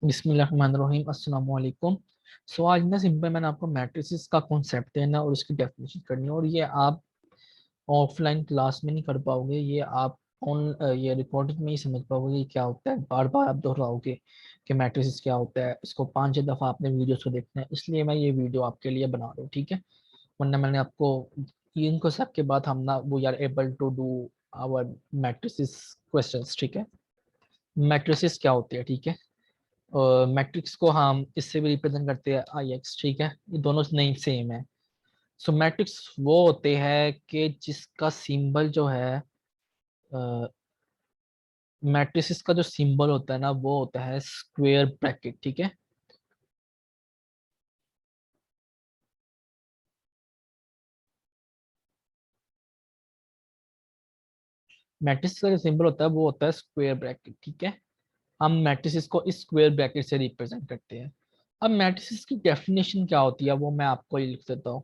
बिस्मिल्लाहिर्रहमानिर्रहीम अस्सलाम वालेकुम। सो आज ना सिंपल मैंने आपको मैट्रिसेस का कॉन्सेप्ट देना और उसकी डेफिनेशन करनी है, और ये आप ऑफलाइन क्लास में नहीं कर पाओगे। ये आप ऑन ये रिकॉर्डिंग में ही समझ पाओगे ये क्या होता है। बार बार आप दोहराओगे कि मैट्रिसेस क्या होता है, इसको 5-6 दफ़ा आपने वीडियोस को देखना है, इसलिए मैं ये वीडियो आपके लिए बना रहा हूँ, ठीक है। वरना मैंने आपको इनको सब के बाद हम ना वो are able to do our matrices questions, ठीक है। मैट्रिसेस क्या होते हैं, ठीक है। मैट्रिक्स को हम इससे भी रिप्रेजेंट करते हैं आई एक्स, ठीक है। ये दोनों नहीं सेम है। सो मैट्रिक्स वो होते हैं कि जिसका सिंबल जो है, मैट्रिक्स का जो सिंबल होता है ना वो होता है स्क्वायर ब्रैकेट, ठीक है। मैट्रिक्स का जो सिंबल होता है वो होता है स्क्वायर ब्रैकेट, ठीक है। हम मैट्रिक्स को इस स्क्वायर ब्रैकेट से रिप्रेजेंट करते हैं। अब मैट्रिक्स की डेफिनेशन क्या होती है वो मैं आपको ये लिख देता हूँ।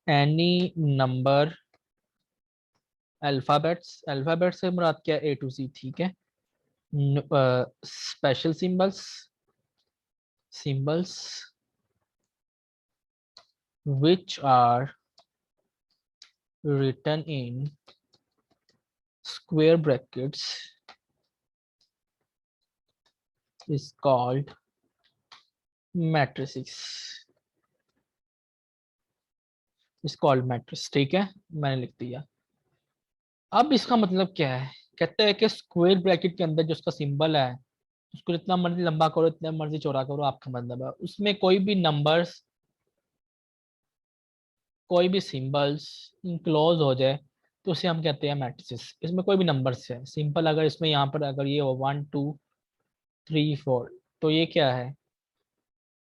एनी नंबर, अल्फाबेट्स से मुराद क्या है, ए टू सी, ठीक है। Special symbols which are written in square brackets is called matrices, is called matrix, ठीक है। मैंने लिख दिया। अब इसका मतलब क्या है, कहते हैं कि स्क्वायर ब्रैकेट के अंदर जो उसका सिंबल है उसको जितना मर्जी लंबा करो, इतना मर्जी चौड़ा करो, आपका मतलब है उसमें कोई भी नंबर्स, कोई भी सिंबल्स इंक्लोज हो जाए तो उसे हम कहते हैं मैट्रिसेस। इसमें कोई भी नंबर्स है सिंपल, अगर इसमें यहाँ पर अगर ये हो 1 2 3 4, तो ये क्या है,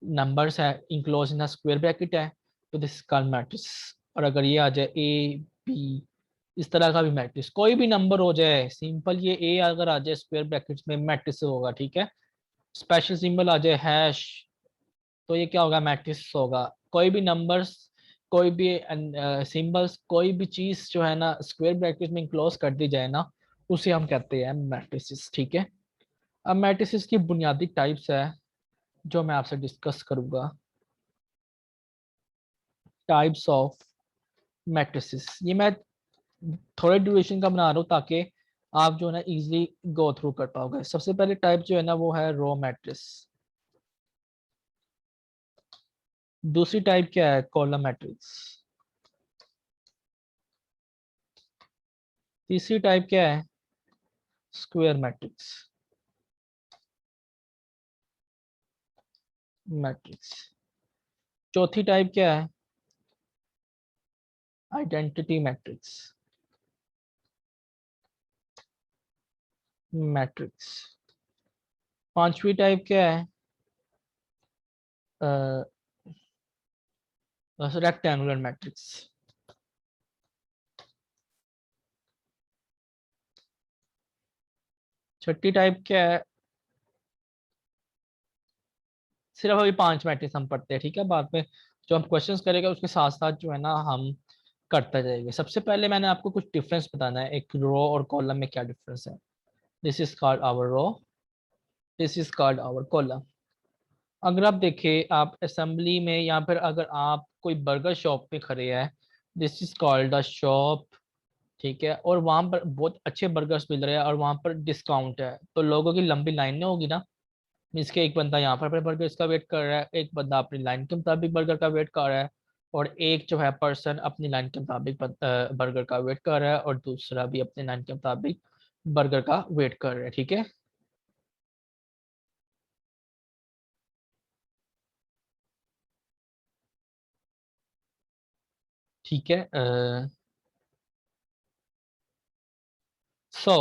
नंबर्स है इंक्लोज इन स्क्वायर ब्रैकेट है, तो दिस कॉल्ड मैट्रिक्स। और अगर ये आ जाए ए बी, इस तरह का भी मैट्रिक्स, कोई भी नंबर हो जाए सिंपल, ये ए अगर आ जाए स्क्वायर ब्रैकेट्स में मैट्रिक्स होगा, ठीक है। स्पेशल सिंबल आ जाए हैश, तो ये क्या होगा, मैट्रिक्स होगा। कोई भी नंबर्स, कोई भी सिंबल्स, कोई भी चीज जो है ना स्क्वायर ब्रैकेट में इंक्लोज कर दी जाए ना, उसे हम कहते हैं मैट्रिसेस, ठीक है। अब मैट्रिसेस की बुनियादी टाइप्स है जो मैं आपसे डिस्कस करूंगा। टाइप्स ऑफ मैट्रिसेस, ये मैं थोड़े ड्यूरेशन का बना रहा हूँ ताकि आप जो है ना इजीली गो थ्रू कर पाओगे। सबसे पहले टाइप जो है ना वो है रो मैट्रिक्स। दूसरी टाइप क्या है, कॉलम मैट्रिक्स। तीसरी टाइप क्या है, स्क्वायर मैट्रिक्स मैट्रिक्स। चौथी टाइप क्या है, आइडेंटिटी मैट्रिक्स मैट्रिक्स। पांचवी टाइप क्या है, रेक्टेंगुलर मैट्रिक्स। छठी टाइप क्या है, सिर्फ अभी 5 मैट्रिक्स हम पढ़ते हैं, ठीक है। बाद में जो हम क्वेश्चंस करेंगे उसके साथ साथ जो है ना हम करते जाएंगे। सबसे पहले मैंने आपको कुछ डिफरेंस बताना है, एक रो और कॉलम में क्या डिफरेंस है। This is called our row, this is called our column. अगर आप देखें, आप असेंबली में या फिर अगर आप कोई बर्गर शॉप पे खड़े हैं, this is called a shop, ठीक है। और वहां पर बहुत अच्छे बर्गर्स मिल रहे हैं और वहां पर डिस्काउंट है, तो लोगों की लंबी लाइनें होगी ना। मीन्स के एक बंदा यहाँ पर अपने बर्गर का वेट कर रहा है, एक बंदा अपनी लाइन के मुताबिक बर्गर का वेट कर रहा है, और एक जो है पर्सन अपनी लाइन के मुताबिक बर्गर का वेट कर रहा है, और दूसरा भी अपनी लाइन के मुताबिक बर्गर का वेट कर रहा है, ठीक है। ठीक है। सो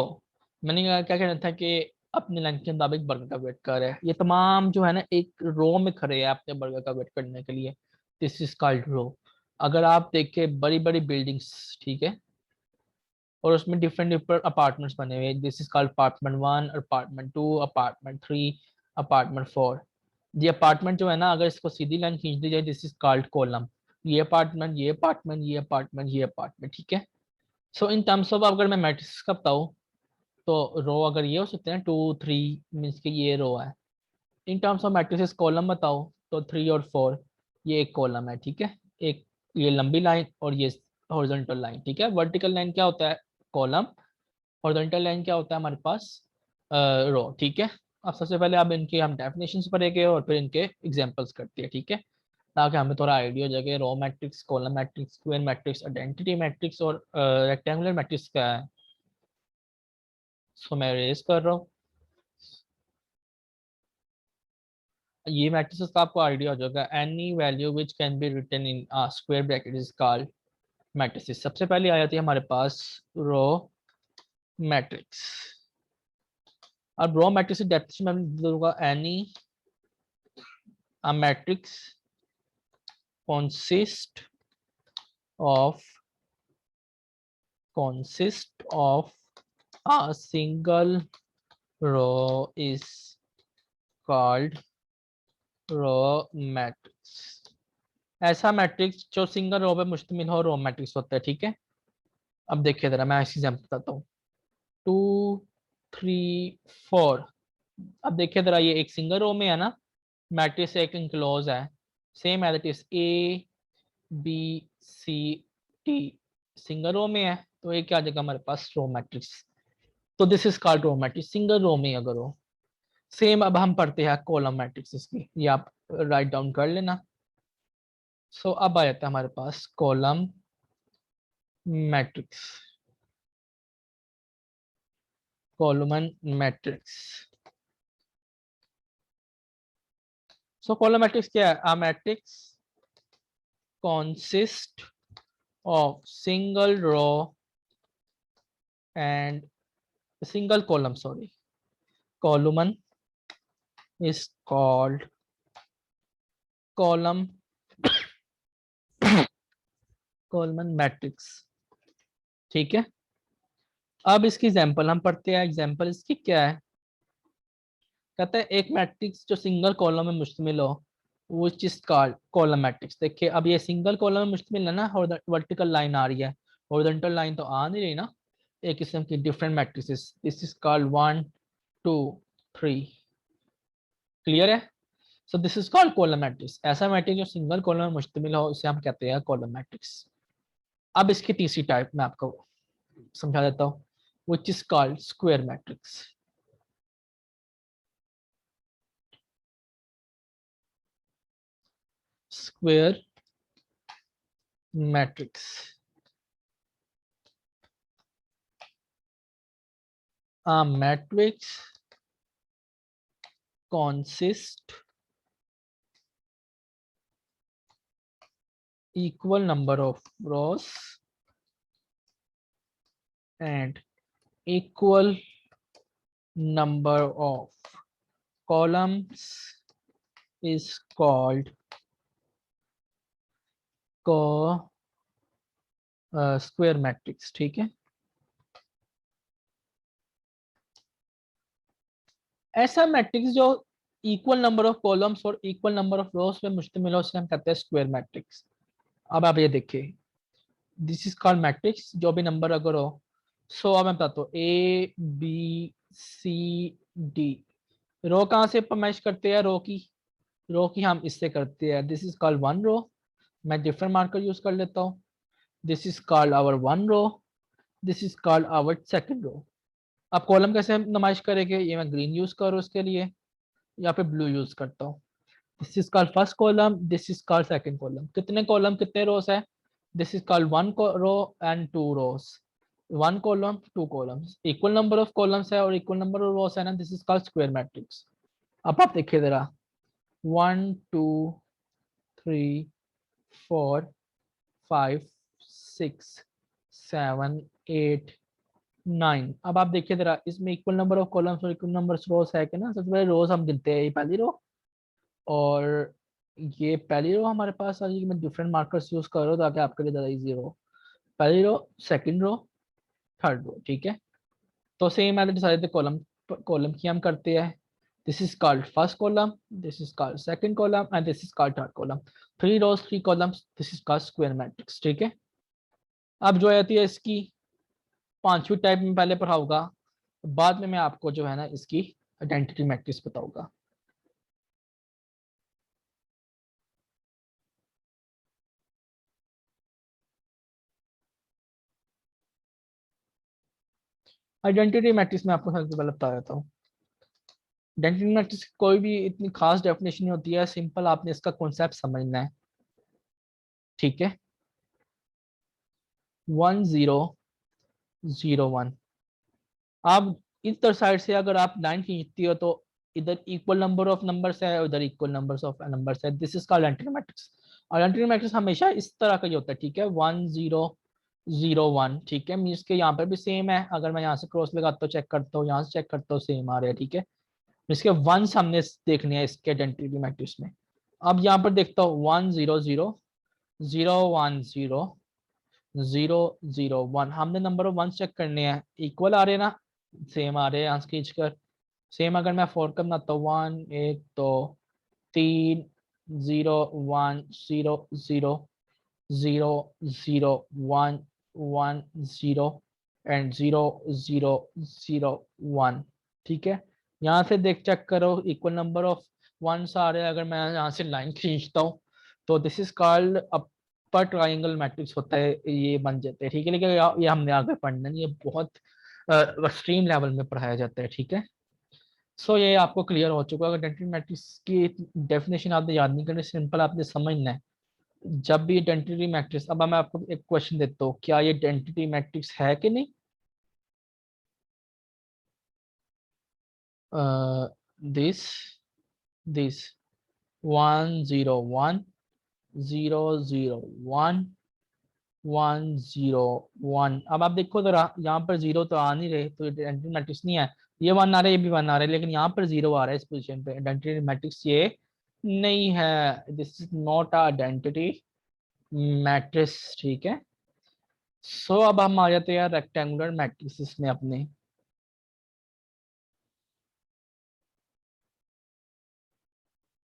मैंने क्या कहना था कि अपनी लाइन के मुताबिक बर्गर का वेट कर रहा है, ये तमाम जो है ना एक रो में खड़े हैं अपने बर्गर का वेट करने के लिए। दिस इज कॉल्ड रो। अगर आप देखें बड़ी बड़ी बिल्डिंग्स, ठीक है, और उसमें डिफरेंट डिफरेंट अपार्टमेंट्स बने हुए हैं, this is called apartment 1, apartment 2, apartment 3, apartment 4। ये अपार्टमेंट जो है ना अगर इसको सीधी लाइन खींच दी जाए, दिस इज कॉल्ड कॉलम। ये अपार्टमेंट, ये अपार्टमेंट, ये अपार्टमेंट, ये अपार्टमेंट, ठीक है। सो इन टर्म्स ऑफ अगर मैं मैट्रिक्स का बताऊँ, तो रो अगर ये हो सकते हैं 2 3 मीन्स कि ये रो है। In terms of matrices column बताओ तो 3 और 4 ये एक कॉलम है, ठीक है। एक ये लंबी लाइन और ये हॉरिजॉन्टल लाइन, ठीक है। वर्टिकल लाइन क्या होता है? कॉलम। हॉरिजॉन्टल लाइन क्या होता है हमारे पास? रो, ठीक है। अब सबसे पहले अब इनके हम डेफिनेशंस पढ़ेंगे और फिर इनके एग्जांपल्स करते हैं, ठीक है, ताकि हमें थोड़ा आइडिया हो जाए row matrix, column matrix, square matrix, identity matrix और रेक्टेंगुलर मैट्रिक्स क्या है। सो मैं रेज कर रहा हूँ ये मैट्रिसेस का, आपको आइडिया हो जाएगा। Any value which can be written in square bracket is called matrices. सबसे पहले आ जाती है हमारे पास रो मैट्रिक्स। अब रो मैट्रिक्स डेफिनेशन में दूंगा any matrix consist of a single row is called row matrix. ऐसा मैट्रिक्स जो सिंगल रो पे मुश्तमिल हो रो मैट्रिक्स होता है, ठीक है। अब देखिए जरा मैं एग्जाम्पल बताता हूँ। 2 3 4। अब देखिए जरा ये एक सिंगल रो में है ना, मैट्रिक्स एक इनक्लोज है, same as it is A B C T single row में है, तो ये क्या आ जाएगा हमारे पास? Row matrix. तो this is called row matrix, single row में अगर हो। सेम अब हम पढ़ते हैं कॉलम मैट्रिक्स इसकी, ये आप राइट डाउन कर लेना। सो अब आ जाता है हमारे पास column matrix. Column matrix. So column matrix क्या है? A matrix consist of single row and single column, sorry, column is called column column matrix, ठीक है। अब इसकी एग्जांपल हम पढ़ते हैं। एग्जांपल इसकी क्या है? कहते हैं एक मैट्रिक्स जो सिंगल कॉलम में मुश्तमिल हो वो इज कॉल्ड कॉलम मैट्रिक्स। देखिए अब ये सिंगल कॉलम में मुश्तमिल है ना, वर्टिकल लाइन आ रही है, हॉरिजॉन्टल लाइन तो आ नहीं रही ना। एक किस्म की different matrices, this is called 1 2 3। Clear है? So this is called column matrix. ऐसा मैट्रिक्स जो सिंगल कॉलम में मुश्तमिल हो उसे हम कहते हैं कॉलम मैट्रिक्स। अब इसकी तीसरी टाइप मैं आपको समझा देता हूँ, which is called square matrix. Square matrix. A matrix consists equal number of rows and equal number of columns is called square matrix, ठीक है। ऐसा मैट्रिक्स जो इक्वल नंबर ऑफ कॉलम्स और इक्वल नंबर ऑफ रोज पे मुश्तमिल हो उसे हम कहते हैं स्क्वायर मैट्रिक्स। अब आप ये देखिए, दिस इज कॉल्ड मैट्रिक्स जो भी नंबर अगर हो। सो अब मैं बताता हूँ ए बी सी डी। रो कहाँ से मैच करते हैं? रो की हम इससे करते हैं, this is called one row. मैं डिफरेंट मार्कर यूज कर लेता हूँ। This is called our one row, this is called our second row. अब कॉलम कैसे हम नुमाइश करेंगे? ये मैं ग्रीन यूज करूँ उसके लिए या फिर ब्लू यूज करता हूँ। This is called first column, this is called second column. कितने कॉलम कितने रोज है? This is called one row and two rows. One column two columns, equal number of columns है और इक्वल नंबर ऑफ रोज है ना, this is called square matrix. अब आप देखिए जरा, 1 2 3 4 5 6 7 8 9। अब आप देखिए जरा, इसमें इक्वल नंबर ऑफ कॉलम्स और इक्वल नंबर रोज है कि ना। सबसे पहले रोज हम गिनते हैं, ये पहली रो और ये पहली रो हमारे पास आ रही है। मैं डिफरेंट मार्कर्स यूज कर रहा हूँ ताकि आपके लिए ज़्यादा इजी हो। पहली रो, सेकंड रो, थर्ड रो, ठीक है। तो सेम मैंने सारे कॉलम कॉलम की हम करते हैं। This is called first column, this is called second column and this is called third column. 3 rows 3 columns, this is called square matrix, ठीक है। अब जो आती है इसकी पांचवी टाइप में पहले पढ़ा होगा, बाद में मैं आपको जो है ना इसकी आइडेंटिटी मैट्रिक्स बताऊंगा। आइडेंटिटी मैट्रिक्स में आपको सबसे पहले बता देता हूँ। आइडेंटिटी मैट्रिक्स की कोई भी इतनी खास डेफिनेशन नहीं होती है, सिंपल आपने इसका कॉन्सेप्ट समझना है, ठीक है। 1001, आप इधर साइड से अगर आप लाइन खींचती हो तो इधर इक्वल नंबर ऑफ नंबर्स है, उधर इक्वल नंबर्स ऑफ नंबर्स है, this is called identity matrix. Identity matrix हमेशा इस तरह का ही होता है, ठीक है। 1001, ठीक है, मीन्स के यहाँ पर भी सेम है, अगर मैं यहाँ से क्रॉस लगाता हूँ, चेक करता हूँ, यहाँ से चेक करता हूँ, सेम आ रहा है, ठीक है। इसके वंस हमने देखने हैं इसके आइडेंटिटी मैट्रिक्स में। अब यहाँ पर देखता हूँ 100, 010, 010, 001, हमने नंबर ऑफ वन चेक करने हैं, इक्वल आ रहे हैं ना, सेम आ रहे हैं, यहाँ खींच कर सेम। अगर मैं फोर का बनाता हूँ 1 1 2 3 0 1 0 0 0 1 1 0 एंड 0 0 0 1, ठीक है। यहाँ से देख चेक करो, इक्वल नंबर ऑफ वंस आ रहे हैं। अगर मैं यहाँ से लाइन खींचता हूँ तो this is called upper triangle matrix होता है, ये बन जाते हैं, ठीक है। लेकिन ये हमने आगे पढ़ना नहीं, ये बहुत एक्सट्रीम लेवल में पढ़ाया जाता है, ठीक है। सो ये आपको क्लियर हो चुका है। अगर आइडेंटिटी मैट्रिक्स की डेफिनेशन आपने याद नहीं करनी, सिंपल आपने समझना है। जब भी आइडेंटिटी मैट्रिक्स, अब मैं आपको एक क्वेश्चन देता हूँ, क्या ये आइडेंटिटी मैट्रिक्स है कि नहीं? This this 101, 001, 101। अब आप देखो जरा, यहाँ पर जीरो तो आ नहीं रहे, तो आइडेंटिटी मैट्रिक्स नहीं है। ये वन आ रहा है, ये भी वन आ रहा है, लेकिन यहाँ पर जीरो आ रहा है इस पोजीशन पे, आइडेंटिटी मैट्रिक्स ये नहीं है। This is not a identity matrix, ठीक है। सो अब हम आ जाते हैं रेक्टेंगुलर मैट्रिक्स में अपने।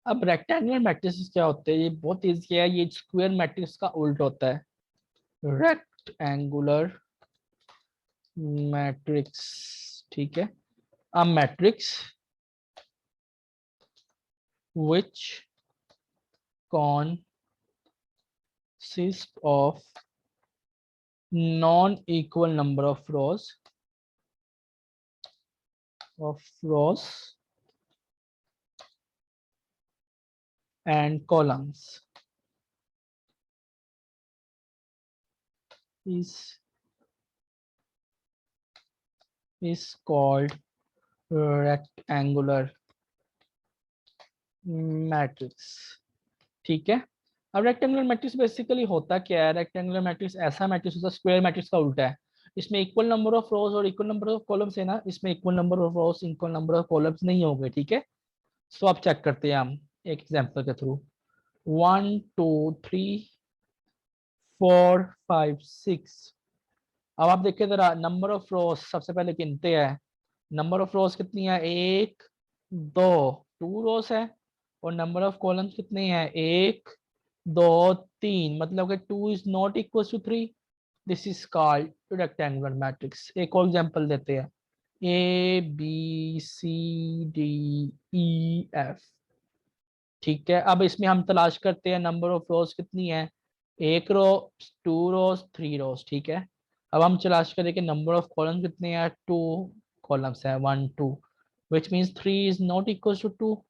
अब रेक्टेंगुलर मैट्रिक्स क्या होते हैं, ये बहुत ईजी है, ये स्क्वायर मैट्रिक्स का उल्ट होता है। रेक्टेंगुलर मैट्रिक्स, ठीक है। A matrix which consists of non-equal number of rows and columns is called rectangular matrix, ठीक है। अब रेक्टेंगुलर मैट्रिक्स बेसिकली होता क्या है? रेक्टेंगुलर मैट्रिक्स ऐसा मैट्रिक्स होता है, स्क्वायर मैट्रिक्स का उल्टा है। इसमें इक्वल नंबर ऑफ रोज और इक्वल नंबर ऑफ कॉलम्स है ना, इसमें equal number of rose equal number of columns नहीं होंगे, ठीक है। सो आप चेक करते हैं हम एक एग्जांपल के थ्रू। 1 2 3 4 5 6। अब आप देखिए जरा, नंबर ऑफ रोज सबसे पहले गिनते हैं। नंबर ऑफ रोज कितनी है? एक, दो, टू रोज है। और नंबर ऑफ कॉलम्स कितने हैं? एक, दो, तीन, मतलब कि two is not equal to three. This is called rectangular matrix. एक और एग्जांपल देते हैं, ABCDEF, ठीक है। अब इसमें हम तलाश करते हैं नंबर ऑफ रोज कितनी है? एक रो, टू रोज, थ्री रोज, ठीक है। अब हम तलाश करें कि नंबर ऑफ कॉलम्स कितने हैं? टू कॉलम्स है, one two, which means three is not equal to two.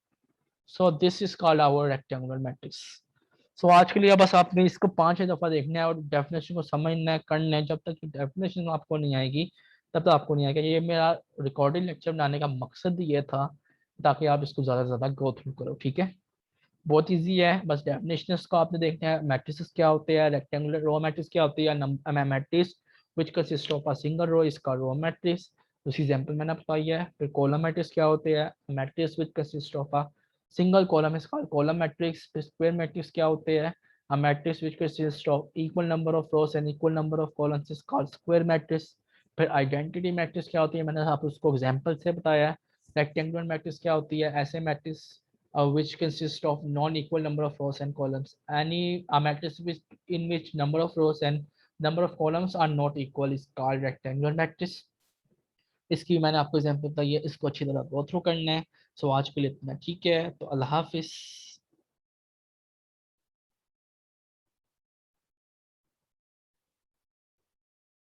So this is called our rectangular matrix. सो आज के लिए बस आपने इसको पांच दफा देखना है और डेफिनेशन को समझना है, करना है। जब तक डेफिनेशन आपको नहीं आएगी तब तक आपको नहीं आएगा। ये मेरा रिकॉर्डिंग लेक्चर बनाने का मकसद ये था, ताकि आप इसको ज़्यादा से ज़्यादा गो थ्रू करो, ठीक है। बहुत इजी है, बस डेफिनेशंस को आपने देखना है। मैट्रिसेस क्या होते हैं, रेक्टेंगुलर रो मैट्रिक्स क्या होती है, matrix which consist of a single row इसका रो मैट्रिक्स, उसी एग्जांपल मैंने बताई है। फिर कॉलम मैट्रिक्स क्या होते हैं, matrix which consist of a single column is called column matrix. फिर स्क्वायर मैट्रिक्स क्या होते हैं, a matrix which consist of equal number of rose and equal number of columns is called square matrix. फिर identity matrix क्या होती है, मैंने आपको उसको एग्जांपल से बताया है। रेक्टेंगुलर मैट्रिक्स क्या होती है, ऐसे matrix which consist of non-equal number of rows and columns. Any a matrix in which number of rows and number of columns are not equal is called rectangular matrix. इसकी भी मैंने आपको example बताई है, इसको अच्छी तरह गो थ्रू करना है। सो आज के लिए इतना ठीक है, तो अल्लाह हाफिज़।